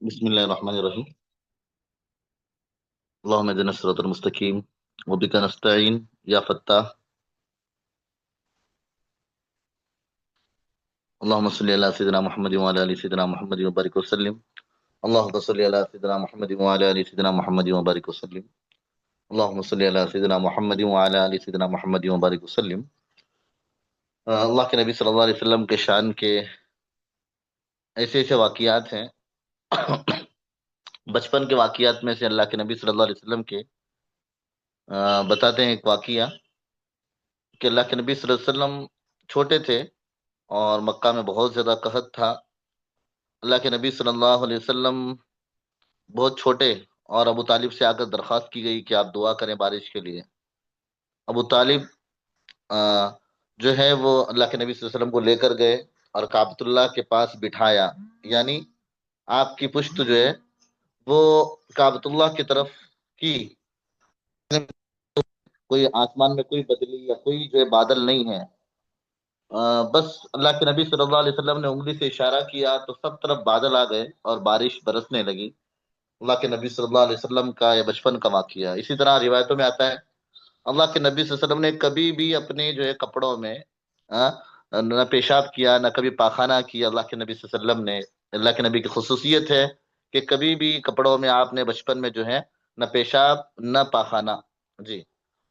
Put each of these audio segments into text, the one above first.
بسم الله الرحمن الرحيم. اللهم اهدنا الصراط المستقيم وبك نستعين يا فتاح. اللهم صل على سيدنا محمد وعلى ال سيدنا محمد وبارك وسلم. اللهم صل على سيدنا محمد وعلى ال سيدنا محمد وبارك وسلم. اللهم صل على سيدنا محمد وعلى ال سيدنا محمد وبارك وسلم. اللہ کے نبی صلی اللہ علیہ وسلم کے شان کے ایسے ایسے واقعات ہیں. بچپن کے واقعات میں سے اللہ کے نبی صلی اللہ علیہ وسلم کے بتاتے ہیں ایک واقعہ کہ اللہ کے نبی صلی اللہ علیہ وسلم چھوٹے تھے اور مکہ میں بہت زیادہ قحط تھا. اللہ کے نبی صلی اللہ علیہ وسلم بہت چھوٹے اور ابو طالب سے آ کر درخواست کی گئی کہ آپ دعا کریں بارش کے لیے. ابو طالب جو ہے وہ اللہ کے نبی صلی اللہ علیہ وسلم کو لے کر گئے اور کعبۃ اللہ کے پاس بٹھایا. یعنی آپ کی پشت جو ہے وہ کعبۃ اللہ کی طرف کی. کوئی آسمان میں کوئی بدلی یا کوئی جو ہے بادل نہیں ہے. بس اللہ کے نبی صلی اللہ علیہ وسلم نے انگلی سے اشارہ کیا تو سب طرف بادل آ گئے اور بارش برسنے لگی. اللہ کے نبی صلی اللہ علیہ وسلم کا یہ بچپن کا واقعہ. اسی طرح روایتوں میں آتا ہے اللہ کے نبی صلی اللہ علیہ وسلم نے کبھی بھی اپنے جو ہے کپڑوں میں آ، نہ پیشاب کیا نہ کبھی پاخانہ کیا. اللہ کے نبی صلی اللہ علیہ وسلم نے اللہ کے نبی کی خصوصیت ہے کہ کبھی بھی کپڑوں میں آپ نے بچپن میں جو ہے نہ پیشاب نہ پاخانہ. جی.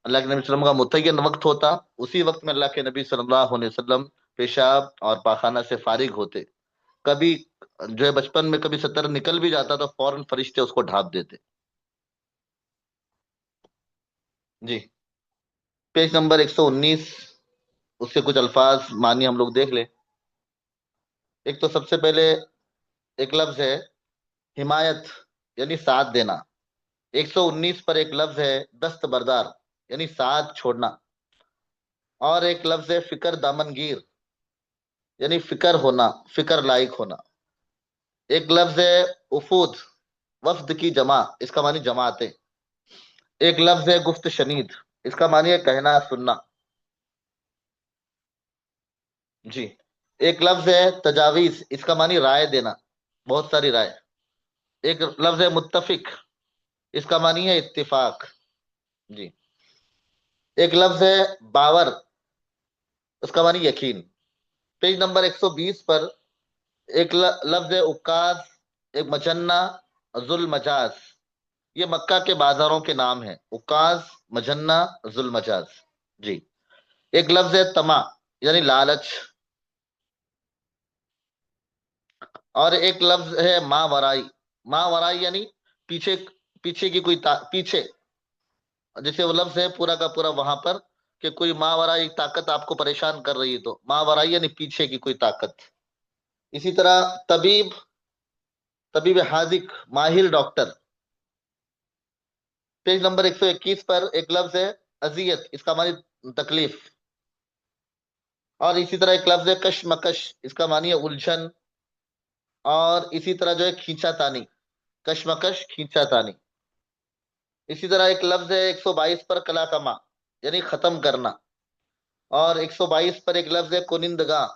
اللہ کے نبی صلی اللہ علیہ وسلم کا متعین وقت ہوتا اسی وقت میں اللہ کے نبی صلی اللہ علیہ وسلم پیشاب اور پاخانہ سے فارغ ہوتے. کبھی جو ہے بچپن میں کبھی ستر نکل بھی جاتا تو فوراً فرشتے اس کو ڈھانپ دیتے. جی. پیج نمبر 119 اس سے کچھ الفاظ معنی ہم لوگ دیکھ لیں. ایک تو سب سے پہلے ایک لفظ ہے حمایت یعنی ساتھ دینا. 119 پر ایک لفظ ہے دست بردار یعنی ساتھ چھوڑنا. اور ایک لفظ ہے فکر دامن گیر یعنی فکر ہونا فکر لائق ہونا. ایک لفظ ہے وفود وفد کی جمع اس کا معنی جماعتیں. ایک لفظ ہے گفت شنید اس کا معنی ہے کہنا سننا. جی. ایک لفظ ہے تجاویز اس کا معنی رائے دینا بہت ساری رائے. ایک لفظ ہے متفق اس کا معنی ہے اتفاق. جی. ایک لفظ ہے باور اس کا معنی یقین. پیج نمبر 120 پر ایک لفظ ہے اکاز ایک مجنہ ذل مجاز. یہ مکہ کے بازاروں کے نام ہیں اکاز مجنہ ذل مجاز. جی. ایک لفظ ہے تما یعنی لالچ. اور ایک لفظ ہے ما ورائی یعنی پیچھے پیچھے کی کوئی پیچھے جیسے وہ لفظ ہے پورا کا پورا وہاں پر کہ کوئی ما ورائی طاقت آپ کو پریشان کر رہی ہے تو ما ورائی یعنی پیچھے کی کوئی طاقت. اسی طرح طبیب حاذق ماہر ڈاکٹر. پیج نمبر 121 پر ایک لفظ ہے اذیت اس کا معنی تکلیف. اور اسی طرح ایک لفظ ہے کشمکش اس کا معنی ہے الجھن. اور اسی طرح جو ہے کھینچا تانی کشمکش کھینچا تانی. اسی طرح ایک لفظ ہے 122 پر کلا کما یعنی ختم کرنا. اور 122 پر ایک لفظ ہے کنندگاں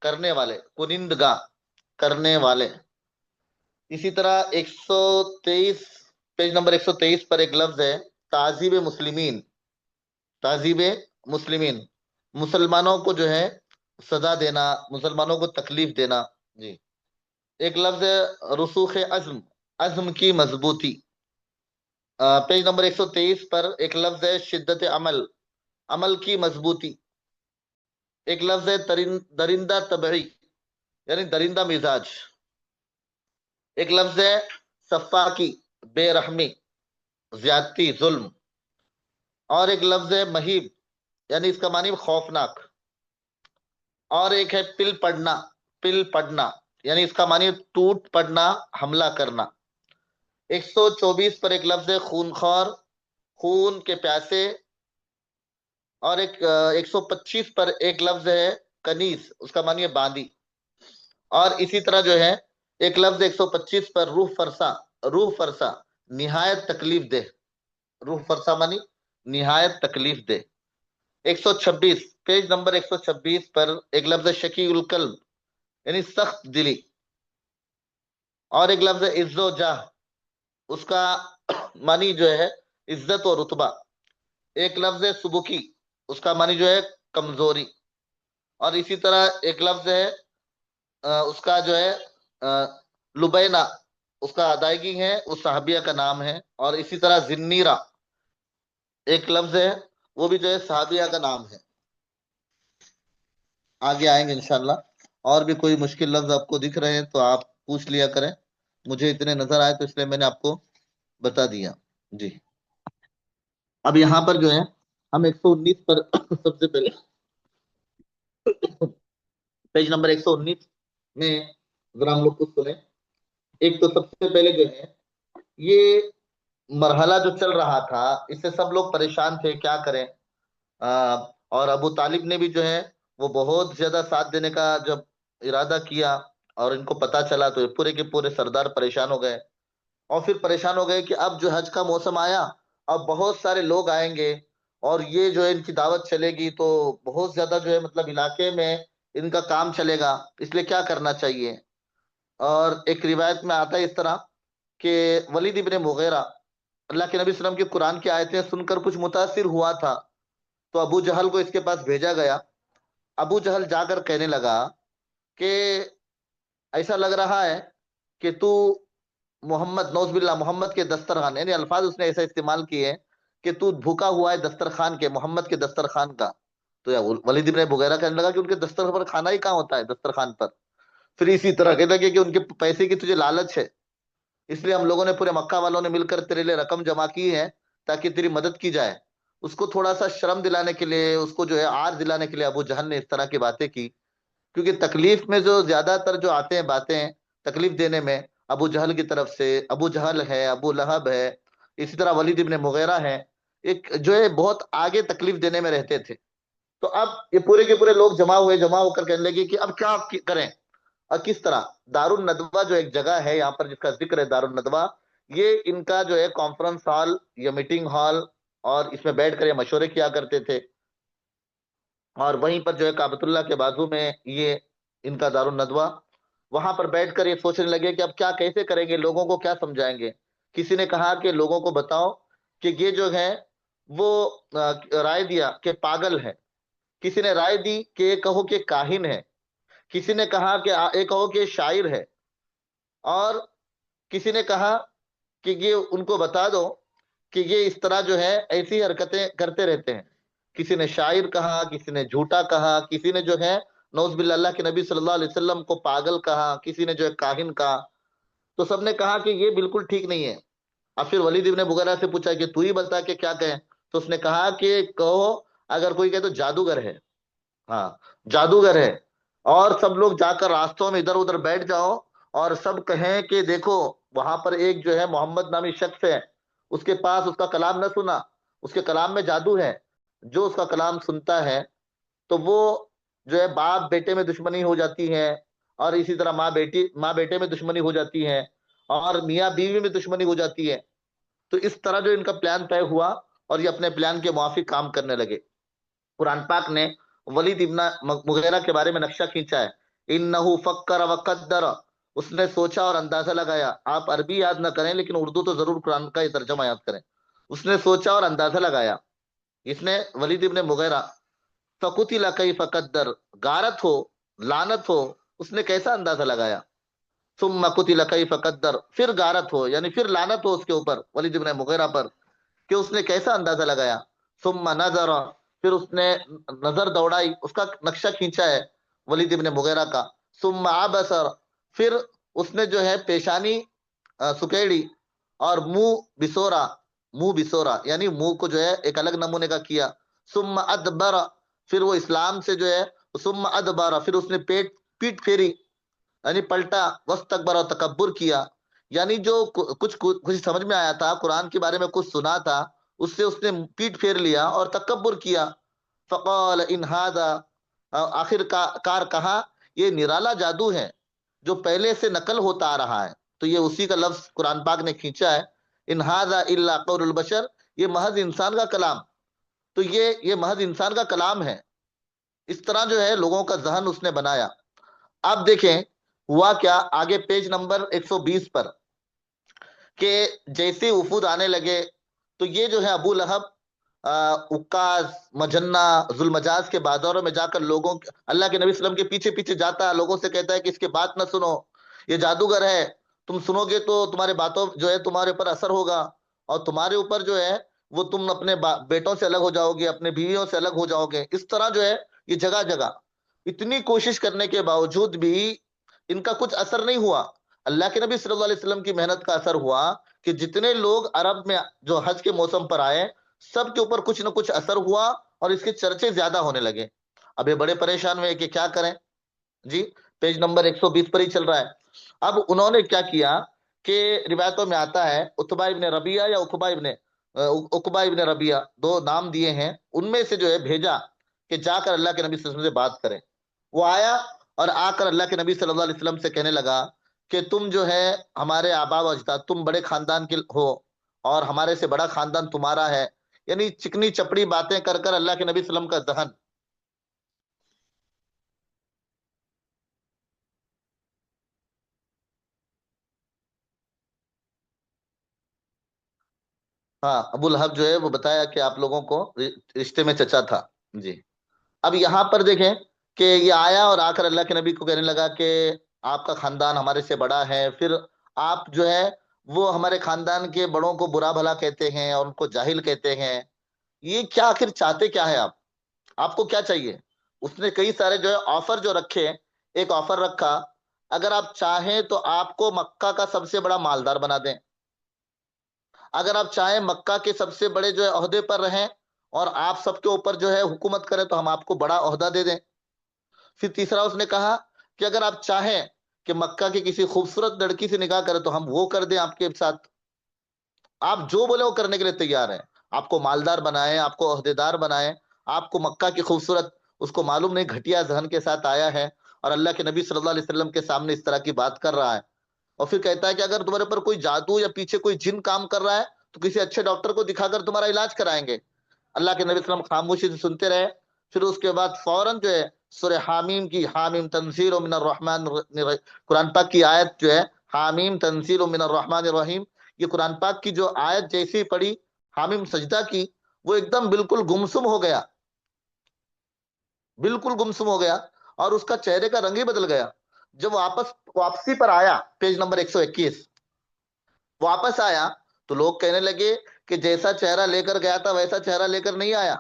کرنے والے کنندگاں کرنے والے. اسی طرح 123 پیج نمبر 123 پر ایک لفظ ہے تعذیب مسلمین تعذیب مسلمین مسلمانوں کو جو ہے سزا دینا مسلمانوں کو تکلیف دینا. جی. ایک لفظ ہے رسوخ عزم عزم کی مضبوطی. پیج نمبر 123 پر ایک لفظ ہے شدت عمل عمل کی مضبوطی. ایک لفظ ہے درندہ طبعی یعنی درندہ مزاج. ایک لفظ ہے صفاکی بے رحمی زیادتی ظلم. اور ایک لفظ ہے مہیب یعنی اس کا معنی خوفناک. اور ایک ہے پل پڑنا یعنی اس کا معنی ٹوٹ پڑنا حملہ کرنا. 124 پر ایک لفظ ہے خونخوار خون کے پیاسے. اور 125 پر ایک لفظ ہے کنیز اس کا معنی ہے باندی. اور اسی طرح جو ہے ایک لفظ 125 پر روح فرسا نہایت تکلیف دہ روح فرسا معنی نہایت تکلیف دہ. 126 پیج نمبر 126 پر ایک لفظ ہے شکی القلب یعنی سخت دلی. اور ایک لفظ ہے عز و جاہ، اس کا معنی جو ہے عزت و رتبہ. ایک لفظ ہے سبکی، اس کا معنی جو ہے کمزوری. اور اسی طرح ایک لفظ ہے اس کا جو ہے لبینا، اس کا ادائیگی ہے، اس صحابیہ کا نام ہے. اور اسی طرح زنیرہ ایک لفظ ہے، وہ بھی جو ہے صحابیہ کا نام ہے. آگے آئیں گے انشاءاللہ. اور بھی کوئی مشکل لفظ آپ کو دکھ رہے ہیں تو آپ پوچھ لیا کریں، مجھے اتنے نظر آئے تو اس لیے میں نے آپ کو بتا دیا. جی اب یہاں پر جو ہے ہم 119 پر سب سے پہلے پیج نمبر 119 میں ذرا ہم لوگ کچھ سنیں. ایک تو سب سے پہلے جو ہے یہ مرحلہ جو چل رہا تھا، اس سے سب لوگ پریشان تھے کیا کریں. اور ابو طالب نے بھی جو ہے وہ بہت زیادہ ساتھ دینے کا جب ارادہ کیا اور ان کو پتا چلا تو یہ پورے کے پورے سردار پریشان ہو گئے. اور پھر پریشان ہو گئے کہ اب جو حج کا موسم آیا، اب بہت سارے لوگ آئیں گے اور یہ جو ہے ان کی دعوت چلے گی تو بہت زیادہ جو ہے مطلب علاقے میں ان کا کام چلے گا، اس لیے کیا کرنا چاہیے. اور ایک روایت میں آتا ہے اس طرح کہ ولید ابن مغیرہ اللہ کے نبی صلی اللہ علیہ وسلم کی قرآن کی آیتیں سن کر کچھ متاثر ہوا تھا، تو ابو جہل کو اس کے پاس بھیجا گیا. ابو جہل جا کر کہنے لگا کہ ایسا لگ رہا ہے کہ تو محمد، نوز باللہ، محمد کے دسترخوان، یعنی الفاظ اس نے ایسا استعمال کیے کہ تو بھوکا ہوا ہے دسترخوان کے، محمد کے دسترخوان کا. تو یا ولید ابن مغیرہ کہنے لگا کہ ان کے دسترخوان پر کھانا ہی کہاں ہوتا ہے دسترخوان پر. پھر اسی طرح کہنے لگے کہ ان کے پیسے کی تجھے لالچ ہے، اس لیے ہم لوگوں نے پورے مکہ والوں نے مل کر تیرے لیے رقم جمع کی ہے تاکہ تیری مدد کی جائے. اس کو تھوڑا سا شرم دلانے کے لیے، اس کو جو ہے عار دلانے کے لیے ابو جہل نے اس طرح کی باتیں کی. کیونکہ تکلیف میں جو زیادہ تر جو آتے ہیں باتیں تکلیف دینے میں، ابو جہل کی طرف سے، ابو جہل ہے، ابو لہب ہے، اسی طرح ولید ابن مغیرہ ہے، ایک جو ہے بہت آگے تکلیف دینے میں رہتے تھے. تو اب یہ پورے کے پورے لوگ جمع ہو کر کہنے لگے کہ اب کیا کریں اور کس طرح. دار الندوہ جو ایک جگہ ہے یہاں پر جس کا ذکر ہے، دار الندوہ، یہ ان کا جو ہے کانفرنس ہال یا میٹنگ ہال، اور اس میں بیٹھ کر یہ مشورے کیا کرتے تھے. اور وہیں پر جو ہے کعبۃ اللہ کے بازو میں یہ ان کا دار الندوہ، وہاں پر بیٹھ کر یہ سوچنے لگے کہ اب کیا کیسے کریں گے، لوگوں کو کیا سمجھائیں گے. کسی نے کہا کہ لوگوں کو بتاؤ کہ یہ جو ہے وہ رائے دیا کہ پاگل ہے. کسی نے رائے دی کہ یہ کہو کہ کاہن ہے. کسی نے کہا کہ یہ کہو کہ شاعر ہے. اور کسی نے کہا کہ یہ ان کو بتا دو کہ یہ اس طرح جو ہے ایسی حرکتیں کرتے رہتے ہیں. کسی نے شاعر کہا، کسی نے جھوٹا کہا، کسی نے جو ہے نوز باللہ اللہ کے نبی صلی اللہ علیہ وسلم کو پاگل کہا، کسی نے جو ہے کاہن کہا. تو سب نے کہا کہ یہ بالکل ٹھیک نہیں ہے. اب پھر ولید ابن مغیرہ سے پوچھا کہ تو ہی بتا کہ کیا کہیں. تو اس نے کہا کہ کہو، اگر کوئی کہے تو جادوگر ہے. ہاں، جادوگر ہے. اور سب لوگ جا کر راستوں میں ادھر ادھر بیٹھ جاؤ اور سب کہیں کہ دیکھو وہاں پر ایک جو ہے محمد نامی شخص ہے، اس کے پاس اس کا کلام نہ سنا، اس کے کلام میں جادو ہے. جو اس کا کلام سنتا ہے تو وہ جو ہے باپ بیٹے میں دشمنی ہو جاتی ہے، اور اسی طرح ماں بیٹے میں دشمنی ہو جاتی ہے، اور میاں بیوی میں دشمنی ہو جاتی ہے. تو اس طرح جو ان کا پلان طے ہوا اور یہ اپنے پلان کے موافق کام کرنے لگے. قرآن پاک نے ولید ابن مغیرہ کے بارے میں نقشہ کھینچا ہے. انہو فکر وقدر، اس نے سوچا اور اندازہ لگایا. آپ عربی یاد نہ کریں لیکن اردو تو ضرور قرآن کا یہ ترجمہ یاد کریں. اس نے سوچا اور اندازہ لگایا، اس نے ولید ابن مغیرہ. فقتل کیف قدر، غارت ہو، لعنت ہو، اس نے کیسا اندازہ لگایا. ثم قتل کیف قدر، پھر غارت ہو یعنی پھر لعنت ہو اس کے اوپر، ولید ابن مغیرہ پر، کہ اس نے کیسا اندازہ لگایا. ثم نظر، پھر اس نے نظر دوڑائی، اس کا نقشہ کھینچا ہے ولید ابن مغیرہ کا. ثم عبس، پھر اس نے جو ہے پیشانی سکیڑی اور منہ بسورا یعنی منہ کو جو ہے ایک الگ نمونے کا کیا. ثم ادبر، پھر وہ اسلام سے جو ہے، ثم ادبر، پھر اس نے پیٹ پھیری یعنی پلٹا. واستکبر، اور تکبر کیا. یعنی جو کچھ سمجھ میں آیا تھا قرآن کے بارے میں، کچھ سنا تھا، اس سے اس نے پیٹ پھیر لیا اور تکبر کیا. فقال ان ھذا، آخر کار کہا یہ نرالا جادو ہے جو پہلے سے نقل ہوتا آ رہا ہے. تو یہ اسی کا لفظ قرآن پاک نے کھینچا ہے، ان ھذا الا قول البشر، یہ محض انسان کا کلام. تو یہ محض انسان کا کلام ہے. اس طرح جو ہے لوگوں کا ذہن اس نے بنایا. آپ دیکھیں ہوا کیا آگے پیج نمبر 120 پر، کہ جیسے وفود آنے لگے تو یہ جو ہے ابو لہب عکاز مجنہ ذوالمجاز کے بازاروں میں جا کر اللہ کے نبی صلی اللہ علیہ وسلم کے پیچھے پیچھے جاتا ہے، لوگوں سے کہتا ہے کہ اس کے بات نہ سنو، یہ جادوگر ہے، تم سنو گے تو تمہارے باتوں جو ہے تمہارے اوپر اثر ہوگا، اور تمہارے اوپر جو ہے وہ تم اپنے بیٹوں سے الگ ہو جاؤ گے، اپنے بیویوں سے الگ ہو جاؤ گے۔ اس طرح جو ہے یہ جگہ جگہ اتنی کوشش کرنے کے باوجود بھی ان کا کچھ اثر نہیں ہوا۔ اللہ کے نبی صلی اللہ علیہ وسلم کی محنت کا اثر ہوا کہ جتنے لوگ عرب میں جو حج کے موسم پر آئے سب کے اوپر کچھ نہ کچھ اثر ہوا، اور اس کے چرچے زیادہ ہونے لگے۔ اب یہ بڑے پریشان ہوئے کہ کیا کریں جی، پیج نمبر 120 پر ہی چل رہا ہے۔ اب انہوں نے کیا کیا کہ روایتوں میں آتا ہے عتبہ ابن ربیعہ یا عقبہ ابن ربیعہ، دو نام دیے ہیں، ان میں سے جو ہے بھیجا کہ جا کر اللہ کے نبی صلی اللہ علیہ وسلم سے بات کریں۔ وہ آیا اور آ کر اللہ کے نبی صلی اللہ علیہ وسلم سے کہنے لگا کہ تم جو ہے ہمارے آبا و اجداد، تم بڑے خاندان کے ہو اور ہمارے سے بڑا خاندان تمہارا ہے، یعنی چکنی چپڑی باتیں کر کر اللہ کے نبی صلی اللہ علیہ وسلم کا ذہن، ہاں ابو لہب جو ہے وہ بتایا کہ آپ لوگوں کو رشتے میں چچا تھا جی۔ اب یہاں پر دیکھیں کہ یہ آیا اور آ کر اللہ کے نبی کو کہنے لگا کہ آپ کا خاندان ہمارے سے بڑا ہے، پھر آپ جو ہے وہ ہمارے خاندان کے بڑوں کو برا بھلا کہتے ہیں اور ان کو جاہل کہتے ہیں، یہ کیا آخر چاہتے کیا ہے آپ کو کیا چاہیے؟ اس نے کئی سارے جو ہے آفر جو رکھے، ایک آفر رکھا، اگر آپ چاہیں تو آپ کو مکہ کا سب سے بڑا مالدار بنا دیں، اگر آپ چاہیں مکہ کے سب سے بڑے جو ہے عہدے پر رہیں اور آپ سب کے اوپر جو ہے حکومت کریں تو ہم آپ کو بڑا عہدہ دے دیں۔ پھر تیسرا اس نے کہا کہ اگر آپ چاہیں کہ مکہ کی کسی خوبصورت لڑکی سے نکاح کریں تو ہم وہ کر دیں آپ کے ساتھ، آپ جو بولے وہ کرنے کے لیے تیار ہیں، آپ کو مالدار بنائیں، آپ کو عہدیدار بنائیں، آپ کو مکہ کی خوبصورت، اس کو معلوم نہیں گھٹیا ذہن کے ساتھ آیا ہے اور اللہ کے نبی صلی اللہ علیہ وسلم کے سامنے اس طرح کی بات کر رہا ہے، اور پھر کہتا ہے کہ اگر تمہارے پر کوئی جادو یا پیچھے کوئی جن کام کر رہا ہے تو کسی اچھے ڈاکٹر کو دکھا کر تمہارا علاج کرائیں گے۔ اللہ کے نبی صلی اللہ علیہ وسلم خاموشی سے سنتے رہے۔ پھر اس کے بعد فوراً جو ہے سورہ حامیم کی، حامیم تنزیل من الرحمن، قرآن پاک کی آیت جو ہے حامیم تنزیل من الرحمن الرحیم، یہ قرآن پاک کی جو آیت جیسی پڑھی، حامیم سجدہ کی، وہ ایک دم بالکل گمسم ہو گیا، بالکل گمسم ہو گیا، اور اس کا چہرے کا رنگ ہی بدل گیا۔ جب واپسی پر آیا پیج نمبر 121، واپس آیا تو لوگ کہنے لگے کہ جیسا چہرہ لے کر گیا تھا ویسا چہرہ لے کر نہیں آیا۔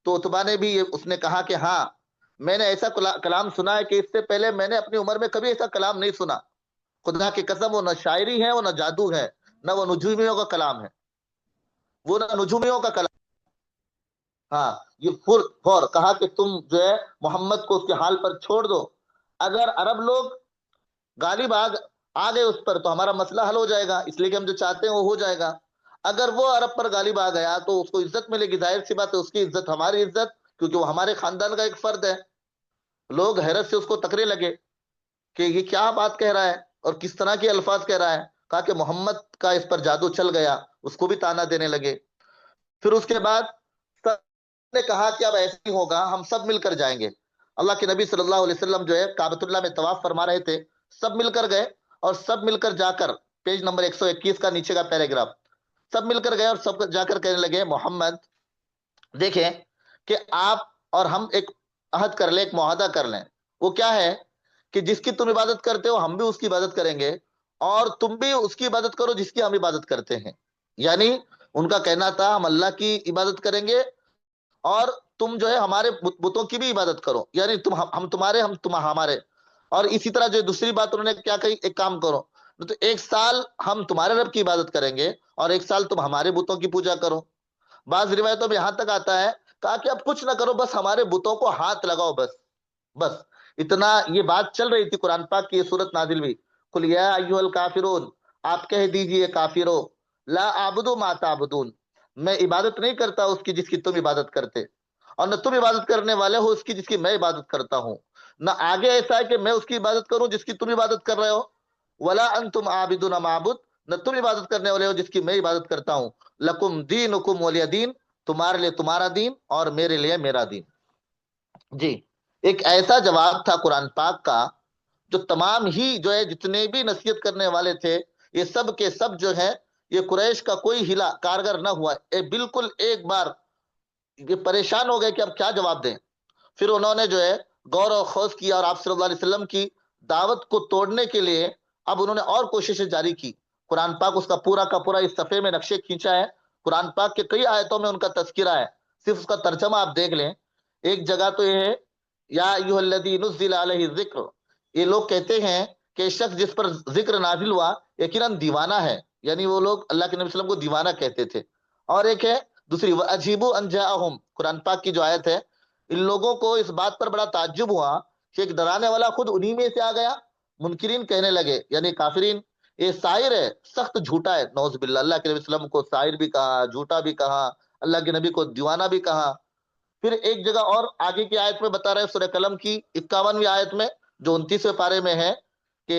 تو اتبا نے بھی اس نے کہا کہ ہاں میں نے ایسا کلام سنا ہے کہ اس سے پہلے میں نے اپنی عمر میں کبھی ایسا کلام نہیں سنا، خدا کی قسم وہ نہ شاعری ہے وہ نہ جادو ہے، نہ وہ نجومیوں کا کلام ہے، وہ نہ نجومیوں کا کلام۔ ہاں یہ فور کہا کہ تم جو ہے محمد کو اس کے حال پر چھوڑ دو، اگر عرب لوگ غالب آ گئے اس پر تو ہمارا مسئلہ حل ہو جائے گا، اس لیے کہ ہم جو چاہتے ہیں وہ ہو جائے گا، اگر وہ عرب پر غالب آ گیا تو اس کو عزت ملے گی، ظاہر سی بات ہے اس کی عزت ہماری عزت، کیونکہ وہ ہمارے خاندان کا ایک فرد ہے۔ لوگ حیرت سے اس کو تکرے لگے کہ یہ کیا بات کہہ رہا ہے اور کس طرح کے الفاظ کہہ رہا ہے، کہا کہ محمد کا اس پر جادو چل گیا، اس کو بھی تانا دینے لگے۔ پھر اس کے بعد سب نے کہا کہ اب ایسے ہی ہوگا، ہم سب مل کر جائیں گے۔ اللہ کے نبی صلی اللہ علیہ وسلم جو ہے کعبۃ اللہ میں طواف فرما رہے تھے، سب مل کر گئے، اور سب مل کر جا کر پیج نمبر 121 کا نیچے کا پیراگراف، سب مل کر گئے اور سب جا کر کہنے لگے محمد دیکھیں کہ آپ اور ہم ایک عہد کر لیں، ایک معاہدہ کر لیں، وہ کیا ہے کہ جس کی تم عبادت کرتے ہو ہم بھی اس کی عبادت کریں گے، اور تم بھی اس کی عبادت کرو جس کی ہم عبادت کرتے ہیں۔ یعنی ان کا کہنا تھا ہم اللہ کی عبادت کریں گے اور تم جو ہے ہمارے بتوں کی بھی عبادت کرو، یعنی ہم تمہارے ہم تم ہمارے، اور اسی طرح جو دوسری بات انہوں نے کیا کہی، ایک کام کرو تو ایک سال ہم تمہارے رب کی عبادت کریں گے اور ایک سال تم ہمارے بتوں کی پوجا کرو۔ بعض روایتوں میں یہاں تک آتا ہے کہا کہ اب کچھ نہ کرو، بس ہمارے بتوں کو ہاتھ لگاؤ، بس اتنا۔ یہ بات چل رہی تھی، قرآن پاک کی یہ صورت نازل ہوئی، قل یا ایھا الکافرون، آپ کہہ دیجئے کافرو، لا اعبد ما تعبدون، میں عبادت نہیں کرتا اس کی جس کی تم عبادت کرتے، اور نہ تم عبادت کرنے والے ہو اس کی جس کی میں عبادت کرتا ہوں، نہ آگے ایسا ہے کہ میں اس کی عبادت کروں جس کی تم عبادت کر رہے ہو، ولا انتم عابدون ما اعبد، نہ تم عبادت کرنے والے ہو جس کی میں عبادت کرتا ہوں، لکم دینکم ولی دین، تمہارے لیے تمہارا دین اور میرے لیے میرا دین۔ جی ایک ایسا جواب تھا قرآن پاک کا جو تمام ہی جو ہے جتنے بھی نصیحت کرنے والے تھے یہ سب کے سب جو ہے یہ قریش کا کوئی ہلا کارگر نہ ہوا، بالکل ایک بار یہ پریشان ہو گئے کہ اب کیا جواب دیں۔ پھر انہوں نے جو ہے غور و خوض کیا اور آپ صلی اللہ علیہ وسلم کی دعوت کو توڑنے کے لیے اب انہوں نے اور کوششیں جاری کی۔ قرآن پاک اس کا پورا اس صفحے میں نقشے کھینچا ہے، قرآن پاک کے کئی آیتوں میں ان کا تذکرہ ہے، صرف اس کا ترجمہ آپ دیکھ لیں۔ ایک جگہ تو یہ ہے یا ایھا الذی نزل علیہ الذکر، یہ لوگ کہتے ہیں کہ شخص جس پر ذکر نازل ہوا یقیناً دیوانہ ہے، یعنی وہ لوگ اللہ کے نبی صلی اللہ علیہ وسلم کو دیوانہ کہتے تھے۔ اور ایک ہے دوسری وَأَجِیبُوا أَن جَاءَهُم، قرآن پاک کی جو آیت ہے، ان لوگوں کو اس بات پر بڑا تعجب ہوا کہ ایک ڈرانے والا خود انہی میں سے آ گیا۔ منکرین کہنے لگے یعنی کافرین یہ ساحر ہے، سخت جھوٹا ہے، نعوذ باللہ، اللہ کے نبی صلی اللہ علیہ وسلم کو ساحر بھی کہا، جھوٹا بھی کہا، اللہ کے نبی کو دیوانہ بھی کہا۔ پھر ایک جگہ اور آگے کی آیت میں بتا رہے سورہ قلم کی 51ویں آیت میں جو 29ویں پارے میں ہے کہ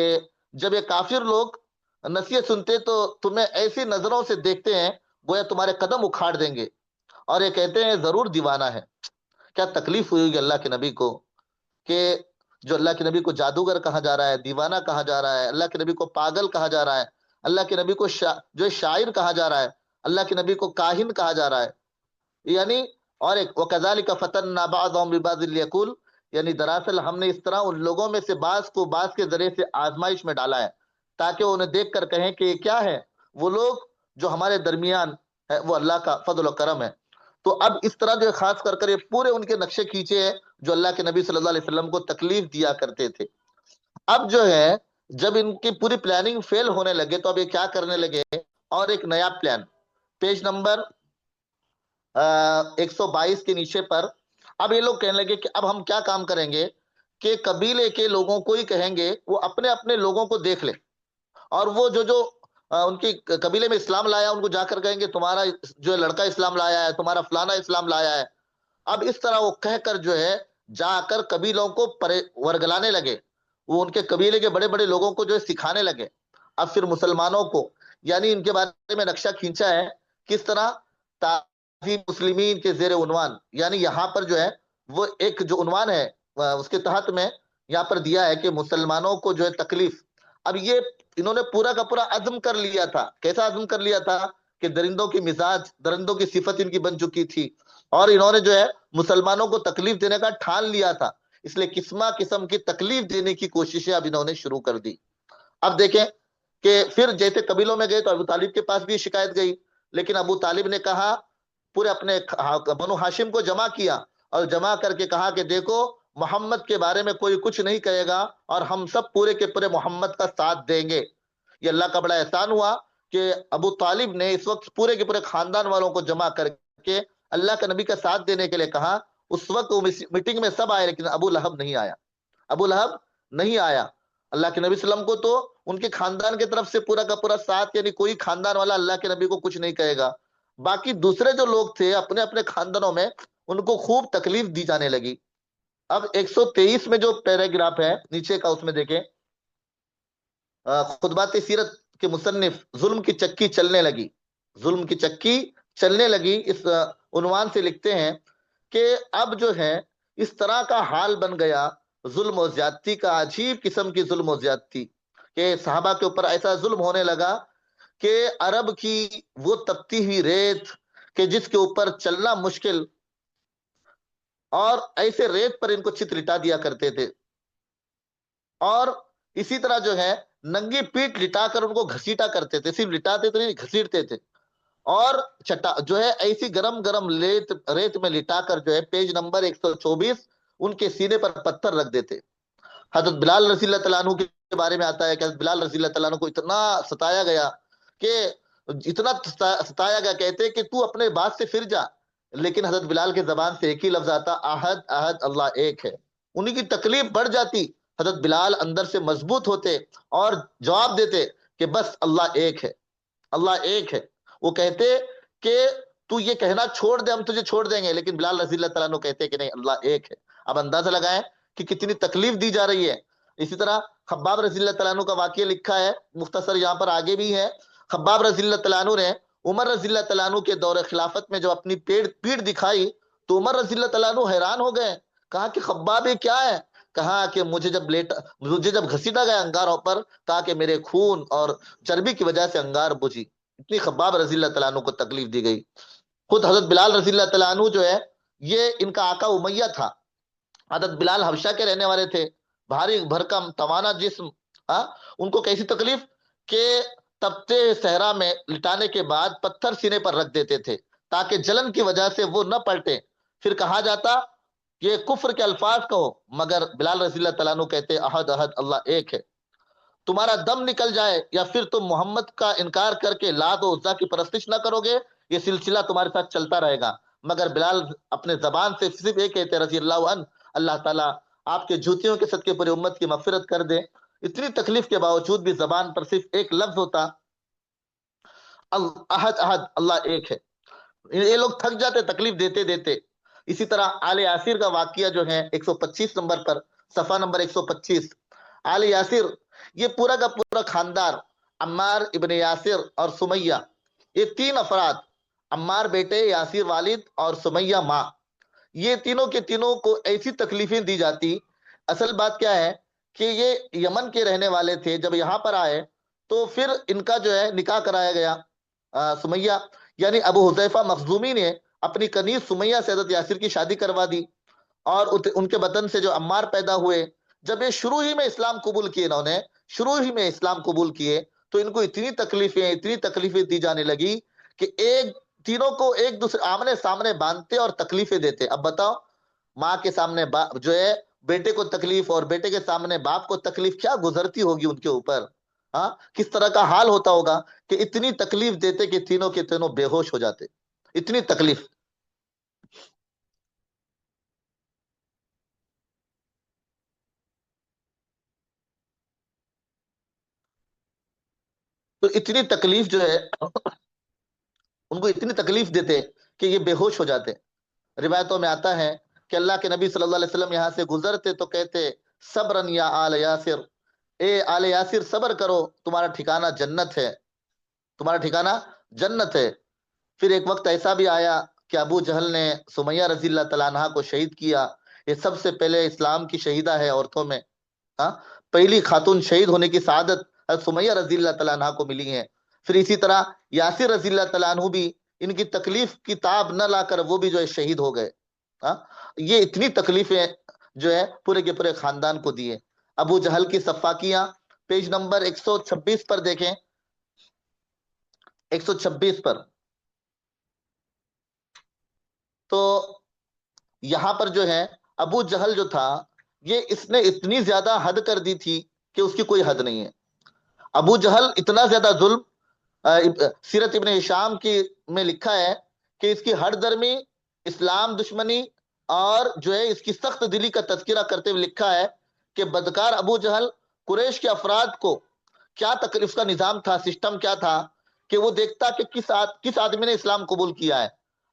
جب یہ کافر لوگ نصیحت سنتے تو تمہیں ایسی نظروں سے دیکھتے ہیں گویا تمہارے قدم اکھاڑ دیں گے، اور یہ کہتے ہیں ضرور دیوانہ ہے۔ کیا تکلیف ہوئی ہوگی اللہ کے نبی کو کہ جو اللہ کے نبی کو جادوگر کہا جا رہا ہے، دیوانہ کہا جا رہا ہے، اللہ کے نبی کو پاگل کہا جا رہا ہے، اللہ کے نبی کو جو شاعر کہا جا رہا ہے، اللہ کے نبی کو کاہن کہا جا رہا ہے، یعنی اور ایک وَكَذَلِكَ فَتَنَّا بَعْضَهُم بِبَعْضٍ لِيَقُولَ، یعنی دراصل ہم نے اس طرح ان لوگوں میں سے بعض کو بعض کے ذریعے سے آزمائش میں ڈالا ہے تاکہ وہ انہیں دیکھ کر کہیں کہ یہ کیا ہے، وہ لوگ جو ہمارے درمیان ہے وہ اللہ کا فضل و کرم ہے۔ تو اب اس طرح جو خاص کر کر یہ پورے ان کے نقشے کھینچے ہیں جو اللہ کے نبی صلی اللہ علیہ وسلم کو تکلیف دیا کرتے تھے۔ اب جو ہے جب ان کی پوری پلاننگ فیل ہونے لگے تو اب یہ کیا کرنے لگے، اور ایک نیا پلان پیج نمبر 122 کے نیچے پر اب یہ لوگ کہنے لگے کہ اب ہم کیا کام کریں گے کہ قبیلے کے لوگوں کو ہی کہیں گے وہ اپنے اپنے لوگوں کو دیکھ لیں، اور وہ جو ان کی قبیلے میں اسلام لایا ان کو جا کر کہیں گے تمہارا جو لڑکا اسلام لایا ہے، تمہارا فلانا اسلام لایا ہے۔ اب اس طرح وہ کہہ کر جو ہے جا کر قبیلوں کو ورگلانے لگے، وہ ان کے قبیلے کے بڑے بڑے لوگوں کو جو ہے سکھانے لگے۔ اب پھر مسلمانوں کو یعنی ان کے بارے میں نقشہ کھینچا ہے کس طرح تعظیم مسلمین کے زیر عنوان، یعنی یہاں پر جو ہے وہ ایک جو عنوان ہے اس کے تحت میں یہاں پر دیا ہے کہ مسلمانوں کو جو ہے تکلیف۔ اب یہ انہوں نے پورا کا پورا عزم کر لیا تھا، کیسا عزم کر لیا تھا کہ درندوں کی مزاج، درندوں کی صفت ان کی بن چکی تھی، اور انہوں نے جو ہے مسلمانوں کو تکلیف دینے کا ٹھان لیا تھا، اس لیے قسم کی تکلیف دینے کی کوششیں اب انہوں نے شروع کر دی۔ اب دیکھیں کہ پھر جیسے قبیلوں میں گئے تو ابو طالب کے پاس بھی شکایت گئی، لیکن ابو طالب نے کہا پورے اپنے بنو ہاشم کو جمع کیا اور جمع کر کے کہا کہ دیکھو محمد کے بارے میں کوئی کچھ نہیں کہے گا اور ہم سب پورے کے پورے محمد کا ساتھ دیں گے۔ یہ اللہ کا بڑا احسان ہوا کہ ابو طالب نے اس وقت پورے کے پورے خاندان والوں کو جمع کر کے اللہ کا نبی کا ساتھ دینے کے لیے کہا۔ اس وقت وہ میٹنگ میں سب آئے لیکن ابو لہب نہیں آیا، ابو لہب نہیں آیا۔ اللہ کے نبی صلی اللہ علیہ وسلم کو تو ان کے خاندان کی طرف سے پورا کا پورا ساتھ، یعنی کوئی خاندان والا اللہ کے نبی کو کچھ نہیں کہے گا، باقی دوسرے جو لوگ تھے اپنے اپنے خاندانوں میں ان کو خوب تکلیف دی جانے لگی۔ اب 123 میں جو پیراگراف ہے نیچے کا اس میں دیکھیں، خطبات سیرت کے مصنف ظلم کی چکی چلنے لگی، ظلم کی چکی چلنے لگی، اس عنوان سے لکھتے ہیں کہ اب جو ہے اس طرح کا حال بن گیا ظلم و زیادتی کا، عجیب قسم کی ظلم و زیادتی کہ صحابہ کے اوپر ایسا ظلم ہونے لگا کہ عرب کی وہ تپتی ہوئی ریت کہ جس کے اوپر چلنا مشکل، اور ایسے ریت پر ان کو چت لٹا دیا کرتے تھے، اور اسی طرح جو ہے ننگی پیٹ لٹا کر ان کو گھسیٹا کرتے تھے، صرف لٹاتے تو نہیں گھسیٹتے تھے، اور جو ہے ایسی گرم گرم ریت میں لٹا کر جو ہے پیج نمبر 124 ان کے سینے پر پتھر رکھ دیتے۔ حضرت بلال رضی اللہ تعالیٰ عنہ کے بارے میں آتا ہے کہ حضرت بلال رضی اللہ تعالیٰ عنہ کو اتنا ستایا گیا کہ اتنا ستایا گیا کہتے کہ تو اپنے بات سے پھر جا، لیکن حضرت بلال کے زبان سے ایک ہی لفظ آتا، احد احد اللہ ایک ہے۔ انہی کی تکلیف بڑھ جاتی، حضرت بلال اندر سے مضبوط ہوتے اور جواب دیتے کہ بس اللہ ایک ہے، اللہ ایک ہے۔ وہ کہتے کہ تو یہ کہنا چھوڑ دے ہم تجھے چھوڑ دیں گے، لیکن بلال رضی اللہ تعالیٰ عنہ کہتے کہ نہیں اللہ ایک ہے۔ اب اندازہ لگائیں کہ کتنی تکلیف دی جا رہی ہے۔ اسی طرح خباب رضی اللہ تعالیٰ عنہ کا واقعہ لکھا ہے، مختصر یہاں پر آگے بھی ہے۔ خباب رضی اللہ تعالیٰ عنہ نے عمر رضی اللہ تعالیٰ عنہ کے دور خلافت میں جو اپنی پیٹ دکھائی تو عمر رضی اللہ تعالیٰ عنہ حیران ہو گئے، کہا کہ خباب یہ کیا ہے؟ کہا کہ مجھے جب گھسیٹا گیا انگاروں پر، کہا کہ میرے خون اور چربی کی وجہ سے انگار بجھی. اتنی خباب رضی اللہ تعالیٰ عنہ کو تکلیف دی گئی. خود حضرت بلال رضی اللہ تعالیٰ عنہ جو ہے، یہ ان کا آقا امیہ تھا. حضرت بلال حبشہ کے رہنے والے تھے، بھاری بھرکم توانا جسم. ہاں، ان کو کیسی تکلیف کہ تپتے صحرا میں لٹانے کے بعد پتھر سینے پر رکھ دیتے تھے تاکہ جلن کی وجہ سے وہ نہ پلٹے. پھر کہا جاتا یہ کفر کے الفاظ کہو، مگر بلال رضی اللہ تعالیٰ عنہ کہتے احد احد اللہ ایک ہے. تمہارا دم نکل جائے یا پھر تم محمد کا انکار کر کے لات و عزا کی پرستش نہ کرو گے، یہ سلسلہ تمہارے ساتھ چلتا رہے گا. مگر بلال اپنے زبان سے صرف ایک کہتے رضی اللہ عنہ، اللہ تعالیٰ آپ کے جوتیوں کے صدقے پوری امت کی مغفرت کر دے. اتنی تکلیف کے باوجود بھی زبان پر صرف ایک لفظ ہوتا، احد احد اللہ ایک ہے. یہ لوگ تھک جاتے تکلیف دیتے دیتے. اسی طرح آل یاسر کا واقعہ جو ہے 125 نمبر پر، صفحہ نمبر 125. آل یاسر یہ پورا کا پورا خاندان، عمار ابن یاسر اور سمیہ، یہ تین افراد، عمار بیٹے، یاسر والد اور سمیہ ماں، یہ تینوں کے تینوں کو ایسی تکلیفیں دی جاتی. اصل بات کیا ہے کہ یہ یمن کے رہنے والے تھے. جب یہاں پر آئے تو پھر ان کا جو ہے نکاح کرایا گیا. سمیہ یعنی ابو حذیفہ مخزومی نے اپنی کنیز سمیہ سے حضرت یاسر کی شادی کروا دی، اور ان کے بدن سے جو عمار پیدا ہوئے. جب یہ شروع ہی میں اسلام قبول کیے، انہوں نے شروع ہی میں اسلام قبول کیے، تو ان کو اتنی تکلیفیں دی جانے لگی کہ تینوں کو ایک دوسرے آمنے سامنے باندھتے اور تکلیفیں دیتے. اب بتاؤ، ماں کے سامنے جو ہے بیٹے کو تکلیف، اور بیٹے کے سامنے باپ کو تکلیف، کیا گزرتی ہوگی ان کے اوپر. ہاں، کس طرح کا حال ہوتا ہوگا کہ اتنی تکلیف دیتے کہ تینوں کے تینوں بے ہوش ہو جاتے. اتنی تکلیف. تو اتنی تکلیف جو ہے، ان کو اتنی تکلیف دیتے کہ یہ بے ہوش ہو جاتے. روایتوں میں آتا ہے کہ اللہ کے نبی صلی اللہ علیہ وسلم یہاں سے گزرتے تو کہتے صبرن یا آل یاسر، اے آل یاسر صبر کرو، تمہارا ٹھکانہ جنت ہے، تمہارا ٹھکانہ جنت ہے. پھر ایک وقت ایسا بھی آیا کہ ابو جہل نے سمیہ رضی اللہ تعالیٰ عنہ کو شہید کیا. یہ سب سے پہلے اسلام کی شہیدہ ہے عورتوں میں. ہاں، پہلی خاتون شہید ہونے کی سعادت سمیہ رضی اللہ تعالیٰ عنہ کو ملی ہے. پھر اسی طرح یاسر رضی اللہ تعالیٰ عنہ بھی ان کی تکلیف کی تاب نہ لا کر وہ بھی جو ہے شہید ہو گئے. ہاں، یہ اتنی تکلیفیں جو ہے پورے کے پورے خاندان کو دیے. ابو جہل کی صفاقیاں پیج نمبر 126 پر دیکھیں، 126 پر. تو یہاں پر جو ہے ابو جہل جو تھا، اس نے اتنی زیادہ حد کر دی تھی کہ اس کی کوئی حد نہیں ہے. ابو جہل اتنا زیادہ ظلم، سیرت ابن ہشام کی میں لکھا ہے کہ اس کی ہر درمی، اسلام دشمنی اور جو ہے اس کی سخت دلی کا تذکرہ کرتے ہوئے لکھا ہے کہ بدکار ابو جہل قریش کے افراد کو کیا تکلیف کا نظام تھا، سسٹم کیا تھا کہ وہ دیکھتا کہ کس آدمی نے اسلام قبول کیا ہے.